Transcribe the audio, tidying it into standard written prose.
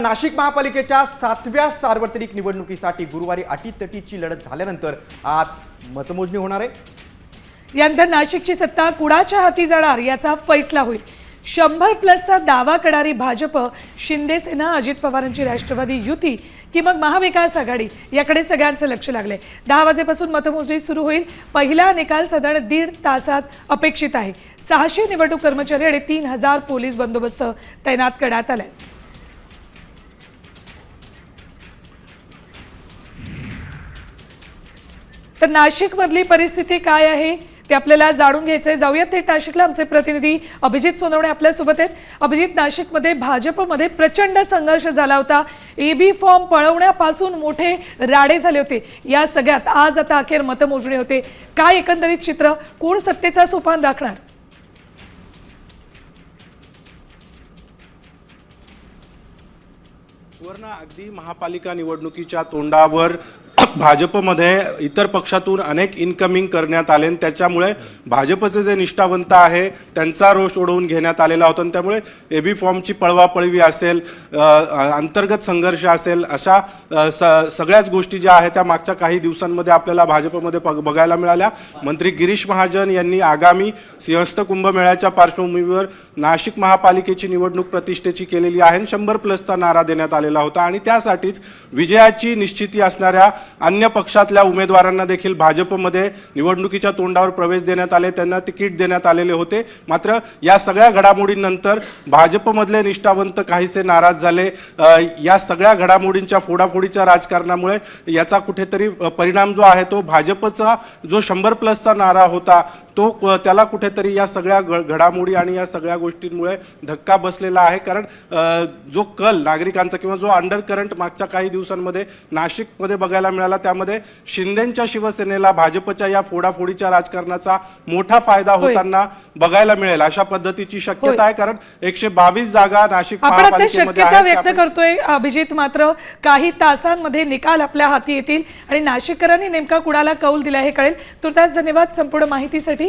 नाशिक महापालिकेच्या 7व्या सार्वत्रिक निवडणुकीसाठी गुरुवारी अटीतटीची लढत झाल्यानंतर आज मतमोजणी होणार आहे। यानंतर नाशिकची सत्ता कुणाच्या हाती जाणार याचा फैसला होईल। 100+चा दावा करणारी भाजप, शिंदे सेना, अजित पवारांची राष्ट्रवादी युती की मग महाविकास आघाडी याकडे सगळ्यांचं लक्ष लागले। 10 वाजेपासून मतमोजणी सुरू होईल। पहिला निकाल साधारण 1.5 तासात अपेक्षित आहे। 600 निवडणूक कर्मचारी आणि 3000 पोलीस बंदोबस्त तैनात करण्यात आलाय। तर नाशिक मधली परिस्थिती काय आहे ते आपल्याला जाणून घ्यायचंय। जाऊयात ते नाशिकला, आमचे प्रतिनिधी अभिजित सोनवणे आपल्या सोबत आहेत। अभिजित, नाशिकमध्ये भाजपमध्ये प्रचंड संघर्ष झाला होता। एबी फॉर्म पळवण्यापासून मोठे राडे झाले होते। या सगळ्यात आज आता अखेर मतमोजणी होते। काय एकंदरीत चित्र, कोण सत्तेचा सोपान राखणार? सुवर्ण, अगदी महापालिका निवडणुकीच्या तोंडावर भाजपमध्ये इतर पक्षातून अनेक इनकमिंग करण्यात आले, त्याच्यामुळे भाजपचे जे निष्ठावंत आहे त्यांचा रोष ओढवून घेण्यात आलेला होता। त्यामुळे एबी फॉर्मची पळवापळवी असेल, अंतर्गत संघर्ष असेल, अशा सगळ्याच गोष्टी ज्या आहेत त्या मागच्या काही दिवसांमध्ये आपल्याला भाजपमध्ये बघायला मिळाल्या। मंत्री गिरीश महाजन यांनी आगामी सिंहस्थ कुंभमेळ्याच्या पार्श्वभूमीवर नाशिक महापालिकेची निवडणूक प्रतिष्ठेची केलेली आहे। 100+चा नारा देण्यात आलेला होता आणि त्यासाठीच विजयाची निश्चिती असणाऱ्या अन्य पक्षातल्या उमेदवारांना देखील भाजपमध्ये निवडणुकीच्या तोंडावर प्रवेश देण्यात आले, त्यांना तिकीट देण्यात आलेले होते। मात्र या सगळ्या घडामोडींनंतर भाजपमधले निष्ठावंत काहीसे नाराज झाले। या सगळ्या घडामोडींच्या फोडाफोडीच्या राजकारणामुळे याचा कुठेतरी परिणाम जो आहे तो भाजपचा जो 100+चा नारा होता तो त्याला कुठेतरी या सगळ्या घडामोडी आणि या सगळ्या गोष्टींमुळे धक्का बसलेला आहे। कारण जो कल नागरिकांचा किंवा जो अंडर करंट मागच्या काही दिवसांमध्ये नाशिकमध्ये बघायला मिळाला, त्यामध्ये शिंदेंच्या शिवसेनेला भाजपच्या या फोडाफोडीच्या राजकारणाचा मोठा फायदा होताना बघायला मिळेल अशा पद्धतीची शक्यता आहे। कारण 122 जागा नाशिक महापालिकेमध्ये शक्यता व्यक्त करतोय अभिजित। मात्र काही तासांमध्ये निकाल आपल्या हाती येतील आणि नाशिककरांनी नेमका कुणाला कौल दिला हे कळेल। तुर्तास धन्यवाद संपूर्ण माहितीसाठी।